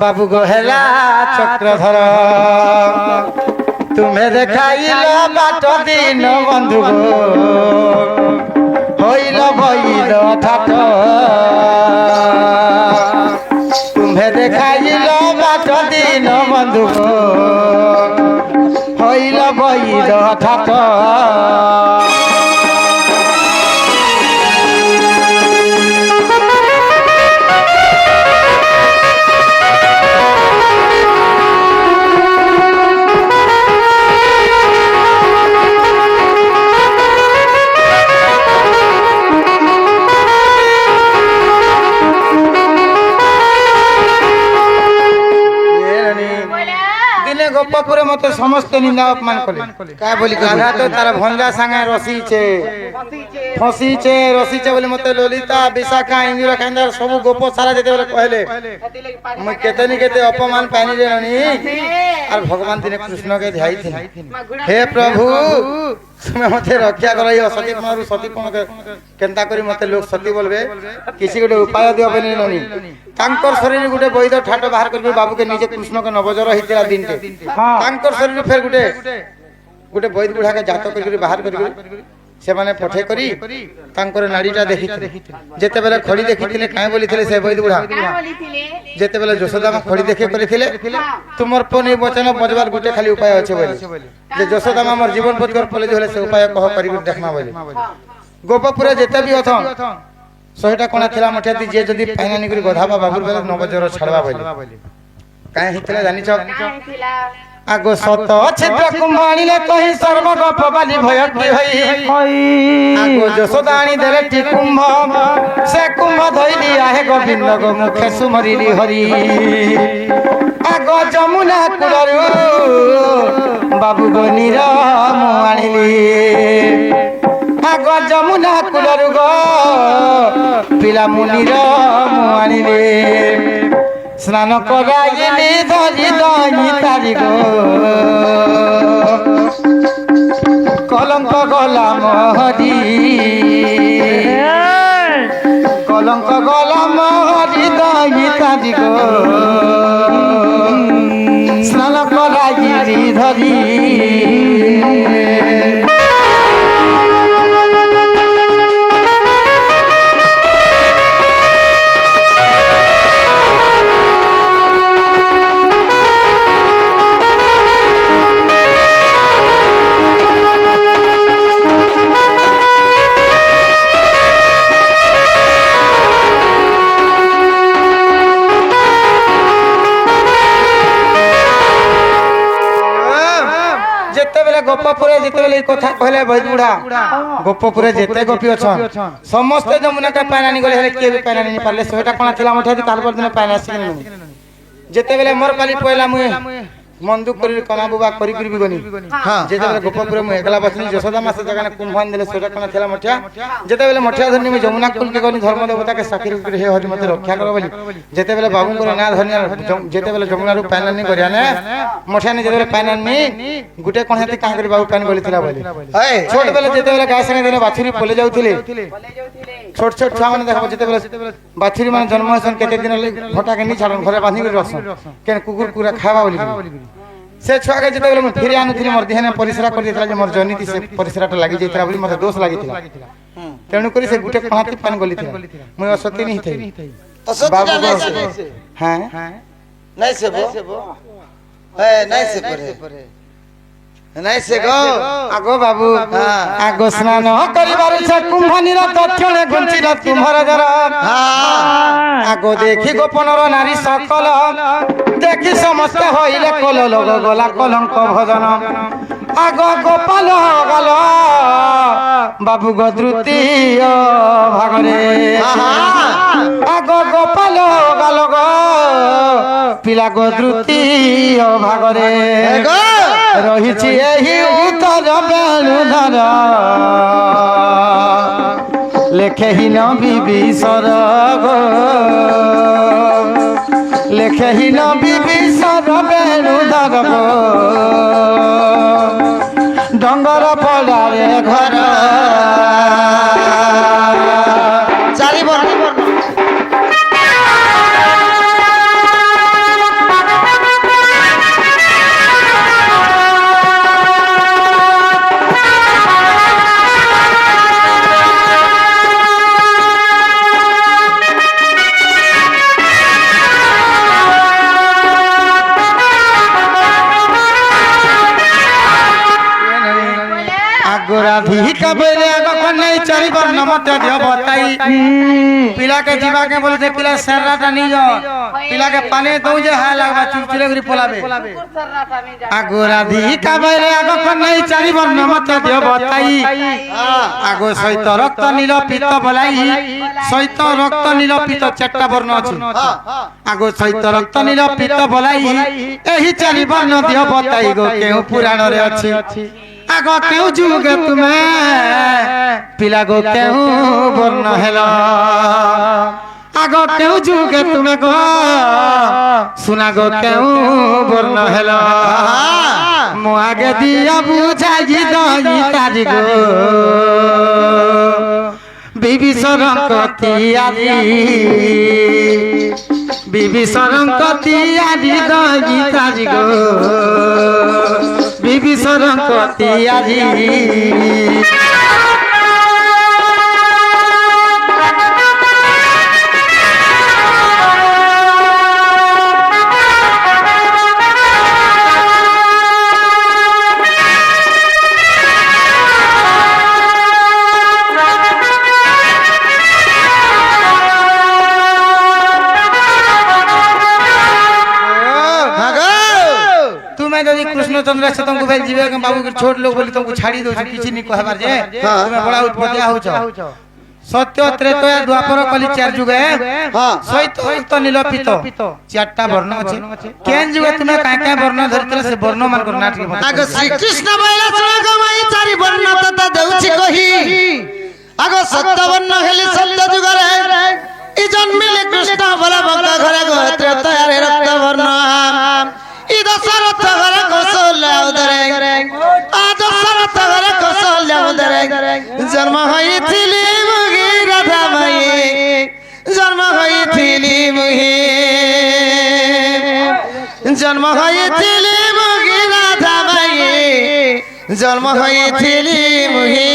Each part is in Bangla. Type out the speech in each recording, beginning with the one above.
बाबू गो हेला चक्रधर तुम्हें देखाइल बाट दिन बंधु गो हईल भईल ठाट तुम्हें देखाइल बाट दिन बंधु गो हईल भईल ठाट गोपपुरे मत समस्त निंदा अपमान कले का बोली राधा तो तार भंजा संगे रसीचे फसीचे रसीचे बोली मत ललिता विशाखा इंदिरा केंद्र सब गोप सारा जेते बोले कहले म केतनी केते अपमान पानी रे ननी और भगवान दिने कृष्ण के ध्याई थी हे प्रभु तुम्हें मते रक्षा करई सती कुमार सती कोन केनता करी मते लोग सती बोलबे किसी गोटे उपाय दियो बनी ननी तांकर शरीर गुटे बैद ठाट बाहर करबे बाबू के निजे कृष्ण के नवजर हितरा दिन के तांकर शरीर फेर गुटे गुटे बैद बुढ़ा के जात करके बाहर करके से माने पठे करी तांकर नाड़ीटा देखि जेते बेले खड़ी देखिथिले काहे बोलिथिले से बैद बुढ़ा जेते बेले यशोदा मा खड़ी देखे करिथिले तुमर पने वचन बजवार गुटे खाली उपाय अछि बोले जे यशोदा मा हमर जीवन बचकर पले होले से उपाय कह करी देखना बोले गोपपुरे जेते भी अथन सोहेटा कोना थिला मठिया दी जे जदी फाइनानी करी गधाबा बाबुर बेले नवजर छड़वा बोले काहे हितले जानि छ आगो सत छिद्र कुंभाणी ले कहि सर्व गप बाली भय की होई आगो यशोदाणी देले टी कुंभ से कुंभ धइली आहे गोविंद गो मुखे सुमरिली हरि आगो जमुना कुलरु बाबू गो नीर मु आनिली आगो जमुना कुलरु गो पिला मुनिर मु आनिली स्नान कराइली धरी दही तारी गो कलंक गला महरी कलंक गला महरी दही तारी गो स्नान कराइली धरी गोपपुरे जेते कथा कहले बहुत बुढ़ा गोपपुरे जेते गोपी अछन समस्त जमुना का पानी गले हेले के भी पानी नहीं पारले सेटा कोना थिला मठा काल पर दिन पानी आसी जेते बेले मोर पाली पयला मुए मंदुक करी कमा बुबा करी करी भी गनी हां जेते बेले गोपपुरे मु एकला बसनी यशोदा मास जगह कुंभान देले सेटा कोना थिला मठा जेते बेले मठा धरनी में जमुना कुल के गनी धर्म देवता के साखी रुक हे हरि मते रक्षा करो बोली जेते बेले बाबू को ना धरनी जेते बेले जमुना रु पानी नहीं करिया ने मठा ने जेते बेले पानी नहीं गुटे कोन हेती का करी बाबू पानी गली थिला बोली छोट बेले जेते बेले गाय संगे देने बाछुरी पले जाउथिले छोट छोट छुआ माने देखो जेते बेले बाछुरी माने जन्म हसन केते दिन भटा के नहीं छाड़न घरे बांधी के रसन केन कुकुर पूरा खावा बोली से छुआ के जेते बेले म फिर आनु थिले मोर देहने परिसरा कर देतला जे मोर जनिति से परिसराटा लागि जेतला बोली मते दोष लागि थिला तेनु करी से गुटे कोहाती पानी गली थिला म असती नहीं थई बाबू हां नहीं से बो है नहीं से परे नहीं से गो आगो बाबू आगो स्नान करिबार से कुंभनीर दक्षिणे गुंचिल तुम्हारा जरा आगो देखि गोपनर नारी सकल देखि समस्त होइले कल लोग गला कलंक भजन आगो गोपाल गल बाबू गो तृतीय भागरे आगो गोपाल गल गो पिला गो तृतीय भागरे रहिछि एही उतर बेणुधर लेखेहीन विभीषण गो लेखेहीन विभीषण बेणुधर गो डंगर पड़ारे घर चारि ରାଧିକା ବୋଇଲେ ଆଗ କନେଇ ଚାରି ବର୍ଣ୍ଣ ମତେ ଦିଅ ବତାଇ ପିଲାକେ ଯିବାକେ ବୋଲছে ପିଲା ସେରାଟା নিজ ପିଲାକେ ପାନେ ଦଉଛେ ହାୟ লাগবা ଚୁରଚୁরে କରି পলাবে আগ রাধিকা ବୋইলে আগ কনেই চারি বর্ণ মতে দিও বতাই আগ সৈত রক্ত নীল পিত বলাই সৈত রক্ত নীল পিত চারটা বর্ণ আছে আগ সৈত রক্ত নীল পিত বলাই এই চারি বর্ণ দিও বতাই গো কেউ পুরাণরে আছে আগ কেউ যুগে তুমি পিলা গো কেউ বর্ণ হেল আগ কেউ যুগে তুমি গো শুনা গো কেউ বর্ণ হেল মো আগে দিয়া বুঝাই দই তারি গো বিভীষণଙ୍କ ତିଆରି বিভীষণଙ୍କ ତିଆରି ଦଇ ତାରି গো বিভীষণଙ୍କ ତିଆରି कृष्णचंद्र से तुमको भाई जीवे के बाबू के छोट लोग बोली तुमको छाड़ी दो किछि नि कहबार जे तुम बड़ा उत्पत्तिया होछ सत्य त्रेता द्वापर कली चार जुग है सहित उक्त नीलपित चारटा वर्ण अछि केन जुग तुमे काय काय वर्ण धरितले से वर्ण मान कर नाटक आग श्री कृष्ण बैला सुनग माई चारि वर्ण तत देउछि कहि आग सत्य वर्ण हेली सत्य जुग रे इ जन्मिले कृष्ण बलभंग घरे गो त्रेता रे रक्त वर्ण इ दशरथ घरे कौशल्य उदरे आ दशरथ घरे कौशल्य उदरे जन्म होइथिली मुगी राधा माई जन्म होइथिली मुगी जन्म होइथिली मुगी राधा माई जन्म होइथिली मुगी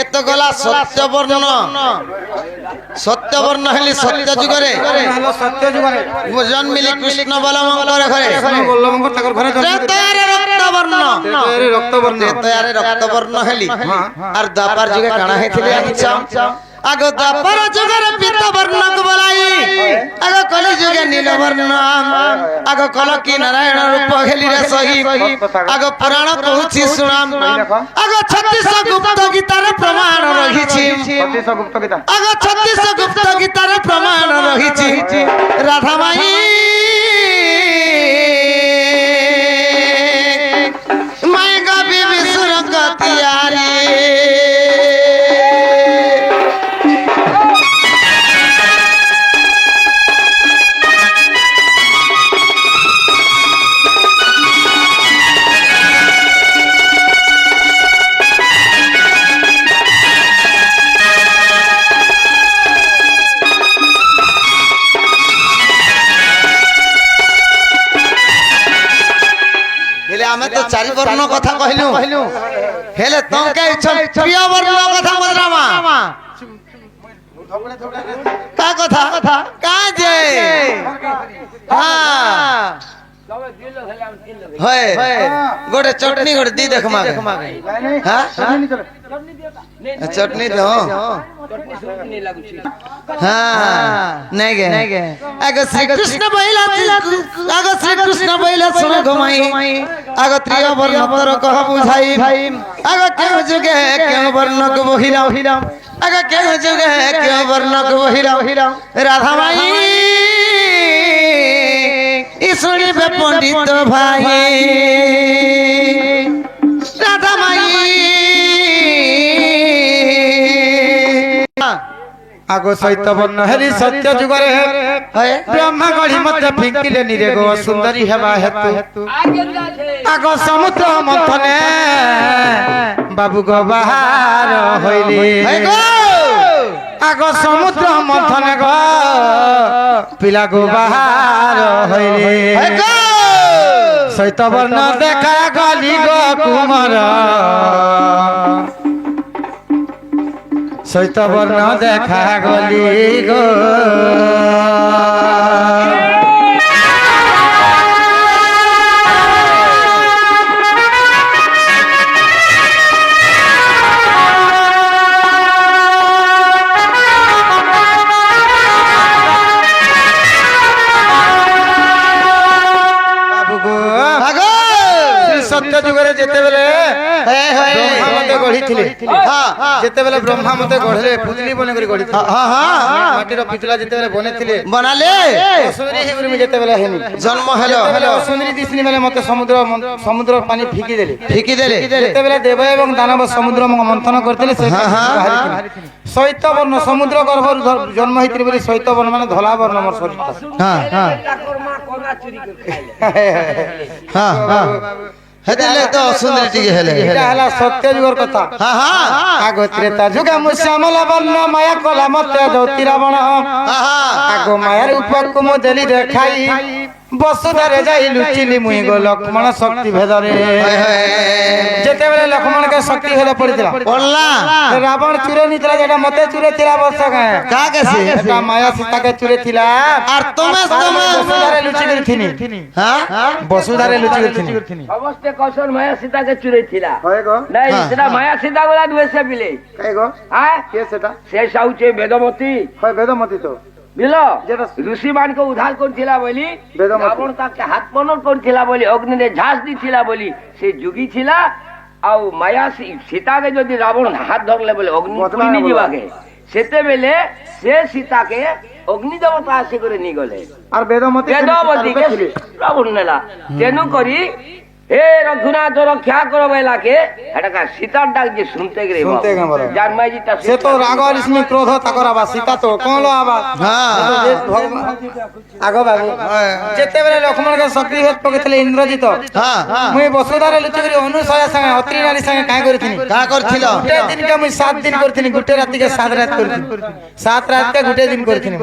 एत गला सत्य वर्ण हेली सत्य जुग रे सत्य जुग रे जन्मिली कृष्ण बलभंग घरे बल्लभंग तकर घरे त्रेतारे रक्त वर्ण हेली आर द्वापर जुगे काना हेथिले आग द्वापर जुगे पीत वर्ण को बोलाई आग कली जुगे नील वर्ण आग कल की नारायण रूप हेली रे सही आग पुराण कहूछि सुनाम आग 36 गुप्त गीतार प्रमाण रहिछि आग 36 गुप्त गीतार प्रमाण रहिछि राधा माई माई गा विभीषण का तियारी आमे तो चारि वर्ण कथा कहलु हेले तुम के प्रिय वर्ण कथा बदरामा का कथा का जे हां होय गोटे चटनी गोटे दी देख मा हां चटनी दो हां नहीं गे आगे श्री कृष्ण बैला सुन घुमाई आगे त्रिय वर्ण पर कह बुझाई आगे क्यों जुगे क्यों वर्ण को बहिरा आगे क्यों जुगे क्यों वर्ण को बहिरा राधा माई ईश्वरी बे पंडित भाई राधा माई आगो सहित वर्ण हेली सत्य जुग रे ब्रह्मा गढ़ी मते फिंकिले निरे गो सुंदरी हेबा हेतु आगो समुद्र मंथने बाबू गो बाहर होइली आगो समुद्र मंथने गो पिला गो बाहर होइली শৈতবর্ণ দেখা গলি গো কুমার শৈতবর্ণ দেখা গলি গো যুগরে যেতেবেলে ব্রহ্মা মতে গঢ়িଥିଲେ যেতেবেলে ব্রহ্মা মতে গঢ়িলে পুতলি বনে করে গঢ়িଥିଲେ মাটির পিতলা যেতেবেলে বনেଥିଲେ বনালে অসুন্দরী হিগুরি মে যেতেবেলে হেনি জন্ম হলো যেতেবেলে অসুন্দরী দিশনি বেলে মতে সমুদ্র পানি ফিকি দেলে যেতেবেলে দেব এবং দানব সমুদ্র মন্থন করଥିଲେ সে শৈতবর্ণ সমুদ্র গর্ভর জন্ম হইছিল বলি শৈতবর্ণ মানে ধলা বর্ণ মোর শরীর হেদিলে তো সুন্দর টিকে হেলে এটা হলা সত্য যুগর কথা আগ ত্রেতা যুগে মুশ্যামল বর্ণ মায়া কলা মতে জ্যোতি রাবণ আগ মায়ার উপকুম দেলি দেখাই বসুধারে যাই লুচিলি মুই গো লক্ষ্মণ শক্তি ভেদরে যেতেবেলে লক্ষ্মণকে শক্তি ভেদ পড়িଥିଲା পড়লা রাবণ চুরে নিଥିଲା যেটা মতে চুরে ଥିଲା বর্ষ কা কেছে এটা মায়া সীতাকে চুরে ଥିଲା আর তুমি বসুধারে লুচি করছিনি বসুধারে লুচি করছিনি সমস্ত কৌশল মায়া সীতাকে চুরে ଥିଲା হয় গো নাই সেটা মায়া সীতা গুলা দুয়েছে বিলে কাই গো হ্যাঁ কে সেটা শেষ হচ্ছে বেদমতী হয় বেদমতি তো বুঝল যেটা ঋষি মানকে উদ্ধার করছিলা বলি বেদমতি। রাবণ তাকে হাত পনর করছিলা বলি অগ্নিরে ঝাঁস দিছিলা বলি সে যুগী ছিলা ଆଉ ମାୟା ସୀତାକେ ଯଦି ରାବଣ ହାତ ଧରଲେ ବୋଲେ ଅଗ୍ନି କୁଇନି ଯିବାକେ ସେତେବେଳେ ସେ ସୀତାକେ ଅଗ୍ନି ଦେବତା ଆସିକରି ନେଇଗଲେ আর বেদমতি ବେଦବତୀକେ ରାବଣ ନେଲା ତେଣୁ କରି हे रघुनाथ रक्षा करो बेला के हटका सीता डाक जे सुनते गरे सुनते गए बरो। जानमाई जी ता সে তো রাগ আর इसमें क्रोध তাকর আবার সীতা তো কোন আবার আগো বাবু যেতেবেলে লক্ষ্মণকে শক্তি ভেদ পকেছিলে ইন্দ্রজিৎ মুই বসুধারে লুচি করে অনুসয়া সঙ্গে অত্রি নারী সঙ্গে কাই করিছিনি কা করছিল গোটে দিন কে মুই 7 দিন করিছিনি গোটে রাতি কে 7 রাত করিছিনি 7 রাত কে গোটে দিন করিছিনি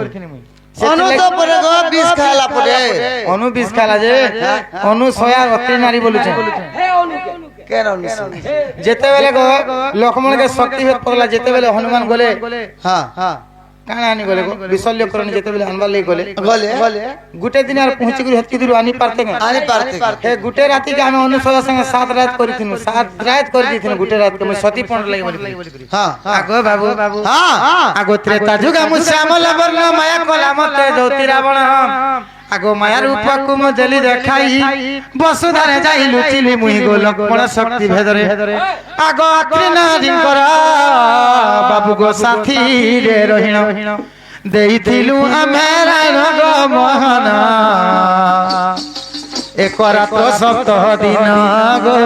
অনু তো পরে গো বিষ খাইলা পরে অনু বিষ খালা যে অনুসয়া অত্রি নারী বলুছে हे ओनुके কেন নিছ যেতেবেলে গো লক্ষ্মণকে শক্তি ভেদ পড়লা যেতেবেলে হনুমান গলে হ্যাঁ হ্যাঁ কানা আনি গলে বিশল্য করনি যেতেবেলে আনবার লাগি গলে গলে গুটে দিন আর পৌঁছি করে হেতকি দূর আনি পারতে না আনি পারতে হে গুটে রাতি কে আমি অনুসয়া সঙ্গে 7 রাত করিছিনু 7 রাত করে দিছিনু গুটে রাত কে মই সতী পন্ড লাগি বলি হ্যাঁ আগো বাবু হ্যাঁ আগো ত্রেতা যুগ আমি শ্যামল বর্ণ মায়া কলা মতে জ্যোতি রাবণ আগো মায়ার উপকুম জলি দেখাই বসুধারে যাই লুচিলি মুই গো লক্ষ্মণ শক্তি ভেদরে আগো আত্রি নারী কর বাবু গো সাথী রে রহিণ দেইथिलु ଆମେ রায়ণ গো মোহন এক রাত সপ্ত দিন গো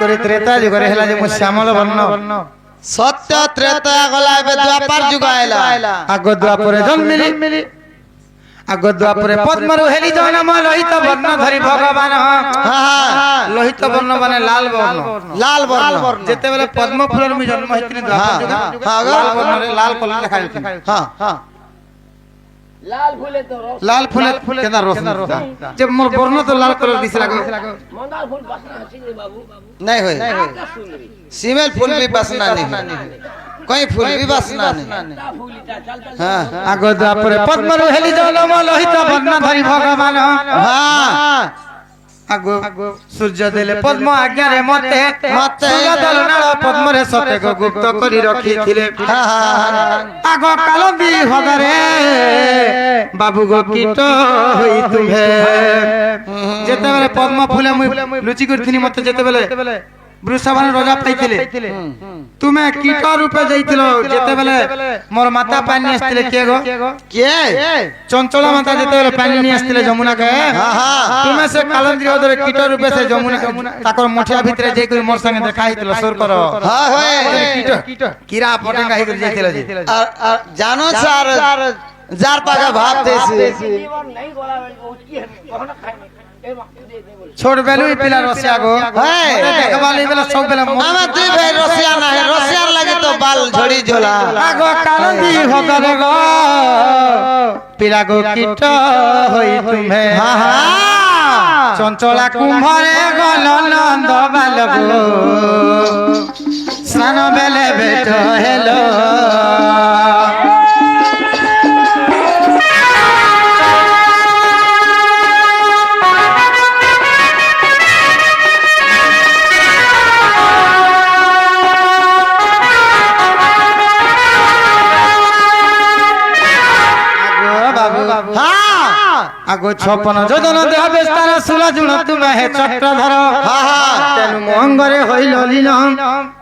করে ত্রেতা যুগরে হেলা যে শ্যামল বর্ণ সত্য ত্রেতা গলা এবে দ্বাপার যুগ আইলা আগ দ্বাপরে জন্মিলি আগ দ্বাপরে পদ্মরু হেলি জনম লোহিত বর্ণ ধরি ভগবান লোহিত বর্ণ মানে লাল বর্ণ লাল বর্ণ যেতেবেলে পদ্ম ফুলের মি জন্ম হইতিনি দ্বাপর যুগে লাল বর্ণরে লাল কলর লেখা হইতিনি হ্যাঁ হ্যাঁ लाल फूले तो रस লাল ফুলে কেনা রস যে মোর বর্ণ তো লাল কলর দিছিল আগে मंदार फूल बासना हसी रे बाबू नहीं होय का सुंदरी सीमेल फूल भी बसना नहीं कोई फूल भी बसना नहीं ता फूलिता चल चल हाँ আগ দ্বাপরে পদ্মরু হেলি জনম লোহিত বর্ণ ধরি ভগবান हाँ আগো সূর্য দেলে পদ্ম আজ্ঞারে মতে মতে সূর্য দেল নাল পদ্মরে সতে গুপ্ত করি রাখিছিলে আগ কাল বিহগরে বাবু গো কীট হই তুমে যেতেবেলে পদ্ম ফুলে মুই লুচি করছিনি মতে যেতেবেলে বৃষভান রাজা পাইছিলে তুমি কীট রূপে যাইছিল যেতেবেলে মোর মাতা পানি আসছিলে কে গো কে চঞ্চল মাতা যেতেবেলে পানি নিয়ে আসছিলে যমুনাকে তুমি সে কালন্দ্রি হদরে কীট রূপে সে যমুনা তাকর মুঠিয়া ভিতরে যাই করে মোর সঙ্গে দেখা হইছিল সুর কর হ্যাঁ হয় কীট কিরা পটেঙ্গা হই করে যাইছিল যে আর জানো স্যার যার পাকা ভাব দেছে जीवन नहीं बोला उसकी कौन खाए ए दे दे ছোট বেলুই পিলা রসিয়া গো হ্যাঁ। দেখবালি বেলা সব বেলা আমার দুই ভাই রসিয়া না রসিয়ার লাগে তো বাল ঝড়ি ঝোলা আগো কারণি হগরে গো পিলা গো কীট হই তুমি হা হা চঞ্চলা কুম্ভরে গল নন্দ বালক স্নান বেলে বেট হেলো আগো ছপন যোজন দেহ বেস্তার সুলা জুণ তুমি হে চক্রধর তেণু মঙ্গরে হইল লীন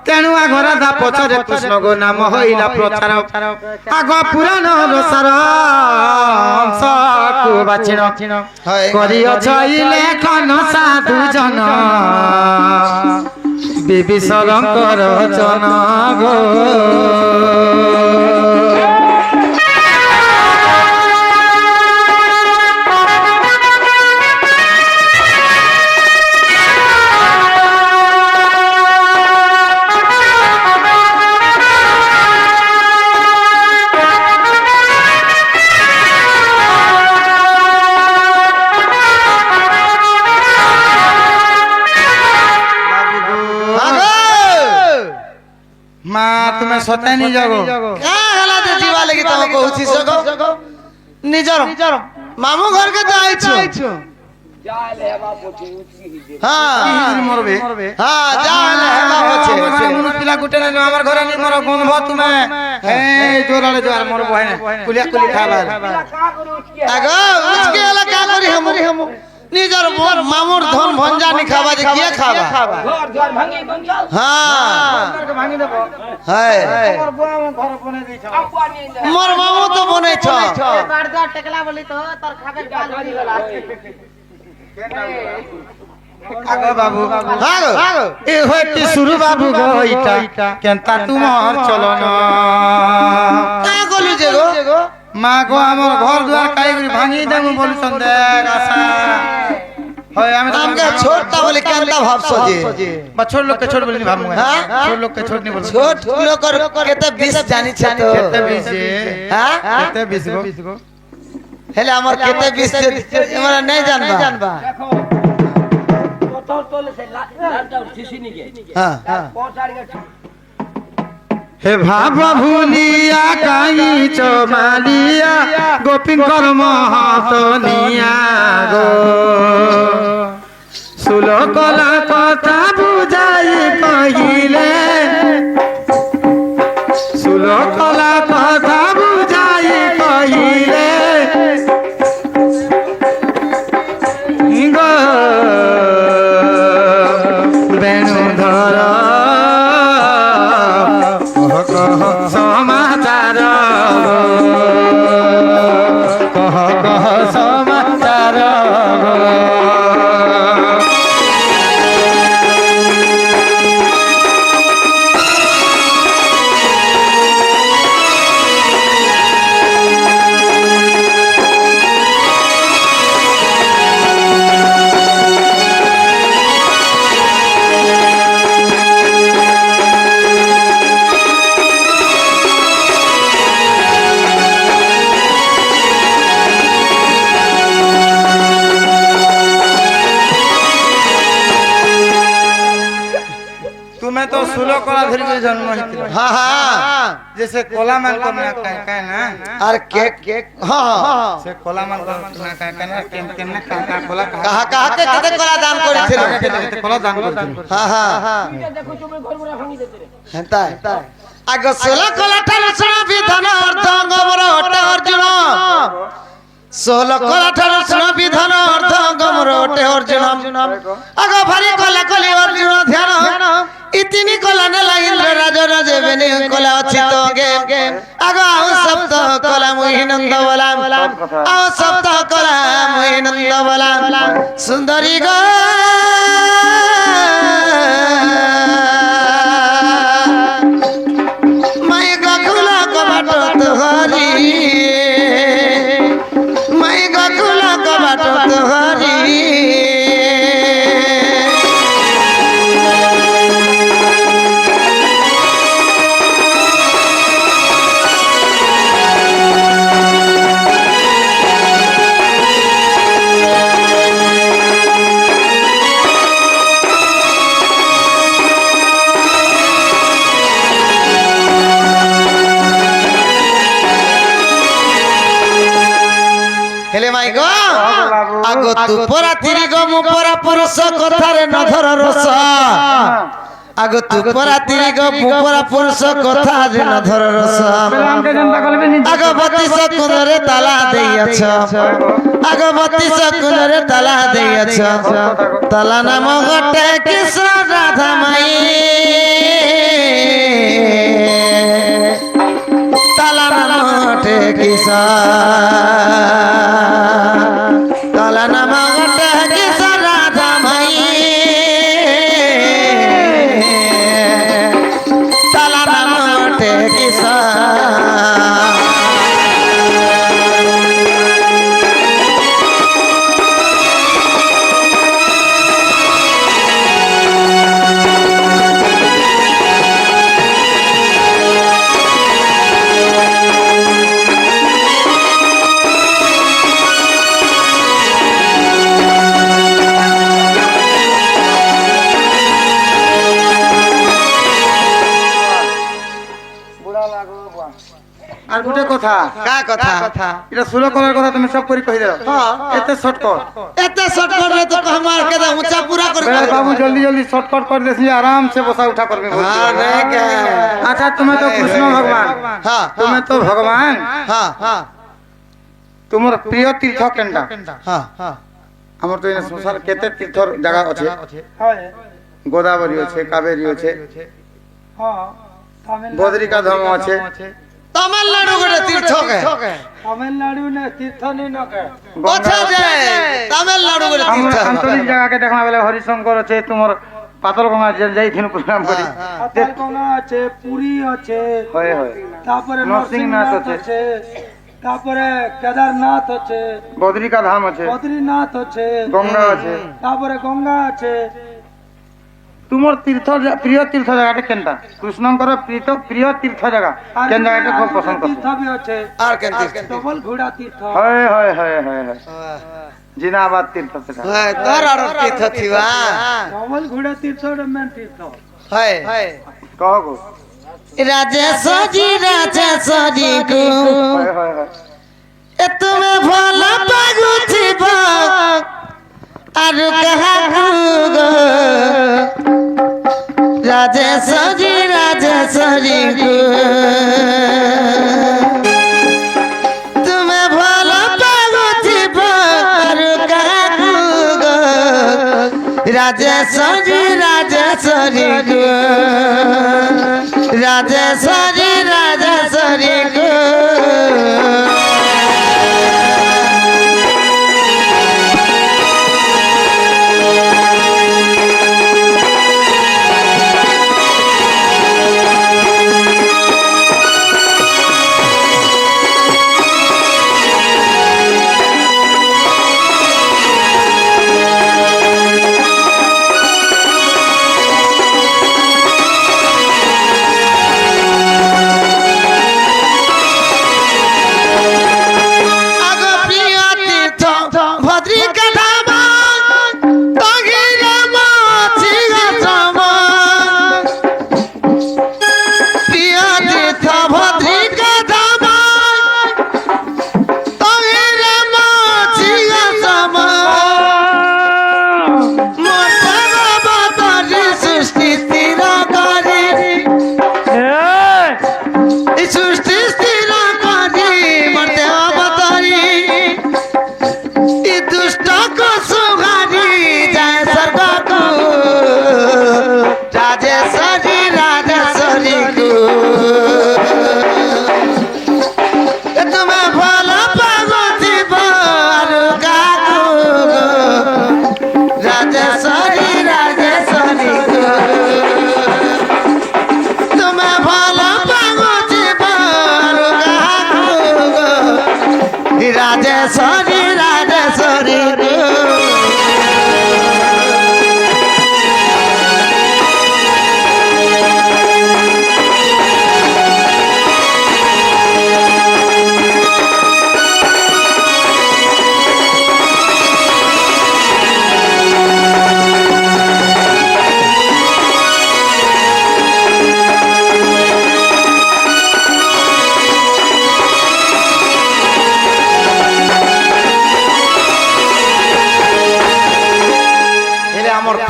তেণু আগ রাধা পছরে কৃষ্ণ গো নাম হইলা প্রচার আগ পুরাণ রসার অংশকু বাছিণ করিଅছ ই লেখন সাধু জন বিভীষণଙ୍କର চন গো মা তুমি সতানি যাগো হেলা যে ଯିବା ଲାଗି ତମେ କହୁଛି ସଗ ନିଜର ମାମୁ ଘରକେ ଯାଇଛୁ ହଁ মরবে ହଁ ଯାହେଲେ ହେବା ପଛେ পিলা গুটে না আমার ঘরে নি মর গন্ধ তুমি এই জোরালে জোর মর বহে কুলিয়া কুলি খাবার আগ উচকে হেলা কা করি हम ନିଜର ମାମୁର ଧନ ଭଞ୍ଜା ନି ଖାବା ଯେ କିଏ ଖାବା ঘর ঘর ভাঙি কোন চাল ହଁ ভাঙি দেব হায় মোর বুয়া আমার ঘর বনে দিছ আপা নিয়ে যা মোর মামু তো বনেছ বাড়দা টেকলা বলি তো তোর খাবার গাল হয়ে গেল আগো বাবু হাগো এ হইতে শুরু বাবু গো ইটা কেনতা তোমার চলন কা কলু যে গো মা গো আমার ঘর দুয়ার কাই করে ভাঙি দেবো বলছন দেখ আশা হয় আমি তো আমকে ছোটটা বলি কেনতা ভাবছ যে বা ছোট লোককে ছোট বলি ভাবমু হ্যাঁ? ছোট লোককে ছোট নি বল ছোট লোকর কেতে বিষ জানিছ তো কেতে বিছে হ্যাঁ কেতে বিছ গো হেলে আমার কেতে বিষ আমরা নাই জানবা দেখো কত তোলে সে লালটা শিশি নিকে হ্যাঁ পৌঁছাড় গেছে হে ভাবা ভুলিয়া কাই চমালিয়া গোপীঙ্কর মহাতনিয়া গো সুলকলা কথা বুঝাই কহিলে সুলকলা কথা বুঝাই কহিলে গো বেণুধর সমাচার কহ কহ সমাচার তুমি তো সুলো কলা ধরি করে জন্ম হইছিল হ্যাঁ হ্যাঁ जैसे कोला मान को ना कह ना আর কেক হ্যাঁ से कोला मान को ना कह ना केन ना का कोला কাহা কাহাকে কেতে কলা দান করেছিল कोला दान करथिल হ্যাঁ হ্যাঁ দেখো তুমি ঘর বড় ভাঙি দিতে রে হেতা আগ সোলা কলা ঠার শুন বিধান অর্থ গমর ওটা অর্জুন সোলা কলা ঠার শুন বিধান অর্থ গমর ওটা অর্জুন আগ ভারি কলা কলি অর্জুন ধ্যান ইতিনি কলা নেলা ইন্দ্র রাজ রাজে বেনি কলা ଅଛି তো গে আগ আউ সপ্ত কলা মুহি নন্দ বলাম আউ সপ্ত কলা মুহি নন্দ বলাম সুন্দরী গো মাই গকুলা কবাট তোহারি মাই গকুলা কবাট তোহারি জামাই গো আগো তু পরা তিরি গো মু পরা পুরুষ কথারে নধর রস আগো তু পরা তিরি গো মু পরা পুরুষ কথারে নধর রস আগো 32 কুঁদরে তালা দেইয়াছ আগো 32 কুঁদরে তালা দেইয়াছ তালা নাম গটে কৃষ্ণ রাধা মাই তালা নাম গটে কৃষ্ণ তালা নাম গটে কৃষ্ণ রাধা মাই তালা নাম গটে কৃষ্ণ আর গোটে কথা কা কথা এটা 16 করার কথা তুমি সব করে কই দাও এতে শর্টকাট এতে শর্টকাট রে তো আমার কে ऊंचा पूरा कर बाबू जल्दी जल्दी शॉर्टकट कर देसी आराम से बसा उठा करबे हां रे के अच्छा तुम्हें तो कृष्ण भगवान हां तुम्हें तो भगवान हां तुमर प्रिय तीर्थ केनटा हां हमर तो इन संसार केते तीर्थ जगह अछि गोदावरी अछि कावेरी अछि हां बद्रिका धाम अछि तमिलनाडु गोटे तीर्थ के तमिलनाडु ने तीर्थ नहीं न के अच्छा जे तमिलनाडु गोटे तीर्थ आंतरिक जगह के देखना बेले हरिशंकर আছে তোমার পাতল গঙ্গা যাইथिन প্রোগ্রাম করি পাতল গঙ্গা আছে পুরী আছে হয় হয় তারপরে নরসিংহনাথ আছে তারপরে কেদারনাথ আছে বদ্রিকা ধাম আছে বদ্রীনাথ আছে গঙ্গা আছে তারপরে গঙ্গা আছে তোমার তীর্থ প্রিয় তীর্থ জায়গাটা কেনটা কৃষ্ণঙ্কর প্রিয় তীর্থ জায়গা কেন জায়গাটা খুব পছন্দ তীর্থ করছো भी আছে আর কেন তীর্থ ডবল ঘোড়া তীর্থ হয় হয় হয় হয় হয় জিনাবাদ তীর্থ সেটা হয় তোর আর তীর্থ থিবা ডবল ঘোড়া তীর্থ মেন তীর্থ হয় কহ গো রাজেশ্বরী কো হয় হয় হয় এ তুমি ভাল পাগুছিব আর কাহাকু গো রাজেশ্বরী কো তুমি ভাল পাগুছিব আর কাহাকু গো রাজেশ্বরী কো রাজেশ্বরী কো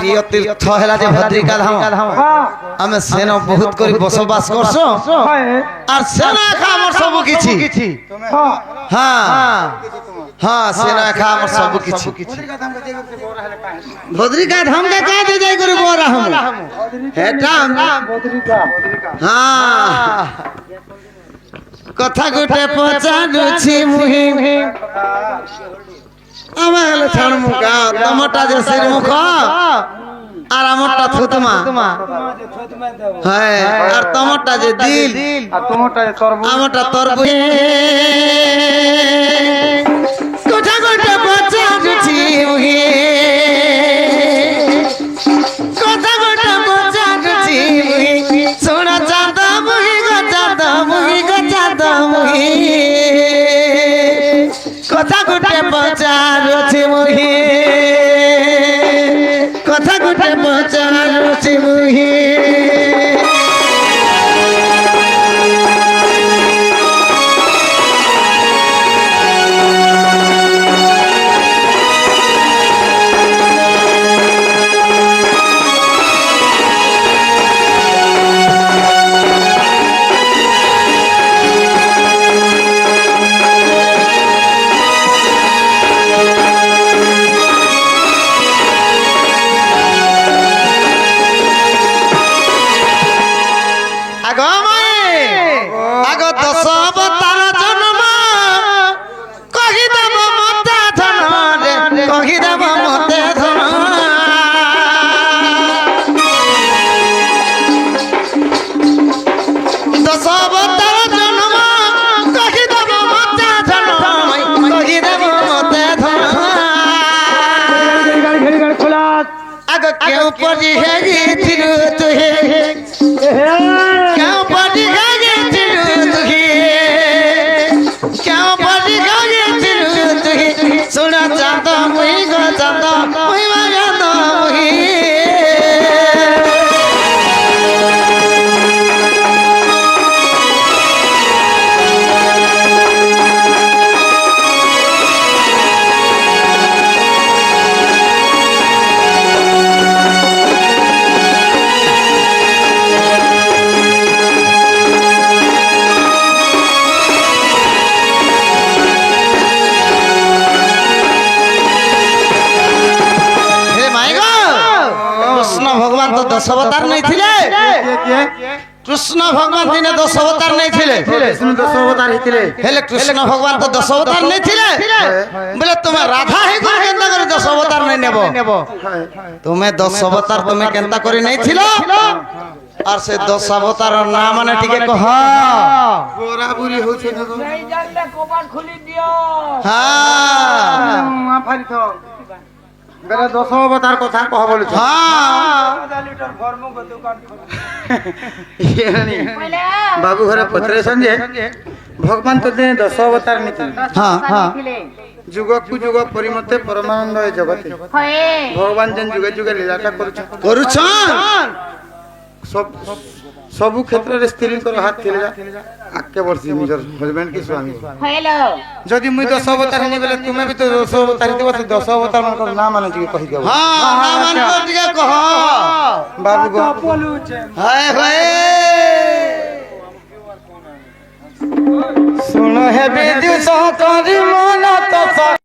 প্রিয় তীর্থ হেলা যে ভদ্রিকা ধাম আমি সেন বহুত করে বসবাস করছ আর সেন একা আমার সবু কিছু হ্যাঁ হ্যাঁ সেন একা আমার সবু কিছু ভদ্রিকা ধাম কে কাজে যাই করে বড় হাম হেটা হ্যাঁ কথা গোটে পচারুছি মুহি আমার হলে ছাড় মুখা তোমারটা যে সির মুখ আর আমারটা থুতমা হ্যাঁ আর তোমারটা যে দিল আর তোমারটা তরবুজ আমারটা তরবুজ কথা গোটে পচারুছি মুহি কথা গোটে পচারুছি মুহি সোনা চাঁদ মুহি গো চাঁদ মুহি গো চাঁদ মুহি কথা গোটে পচারুছি মুহি কথা গোটে পচারুছি মুহি क्यों पड़ी है ये तिरु तुहे क्यों पड़ी है ये तिरु तुहे क्यों पड़ी है ये तिरु तुहे सुना चाहता मुही गो चाहता मुही मांगता मुही दस अवतार नहीं थिले कृष्ण भगवान दिने 10 अवतार नहीं थिले विष्णु 10 अवतार हितिले हेले कृष्ण भगवान तो 10 अवतार नहीं थिले बोले तुम्हें राधा ही गुरु केंता करे 10 अवतार नहीं नेबो तुम्हें 10 अवतार तुम्हें केंता करे नहीं थिलो और से 10 अवतार नाम माने टिके कह गोरा बुरी होछे न नहीं जानले कपाल खुली दियो हां माफारी थो बेरे 10 अवतार कथा कह बोलु हां लिटर फर्मो को दुकान खोल बाबू घरे पत्रे संजे भगवान तो दे 10 अवतार नीति हां हां जुग कु जुग परिमते परमानंद है जगते भगवान जन जुगे जुगे लीलाटा करूछन सब सबु क्षेत्र रे स्त्री को हाथ थिले आके वर्षी निजर हस्बैंड की स्वामी हेलो जदि मुई 10 अवतार नहीं बेले तुमे भी तो 10 अवतार देबो तो 10 अवतार मन नाम माने जी कहि देबो हां नाम मान को टिके कह बाबू गो बोलू छे हाय हाय सुनो हे विद्युत सहकारी मन तो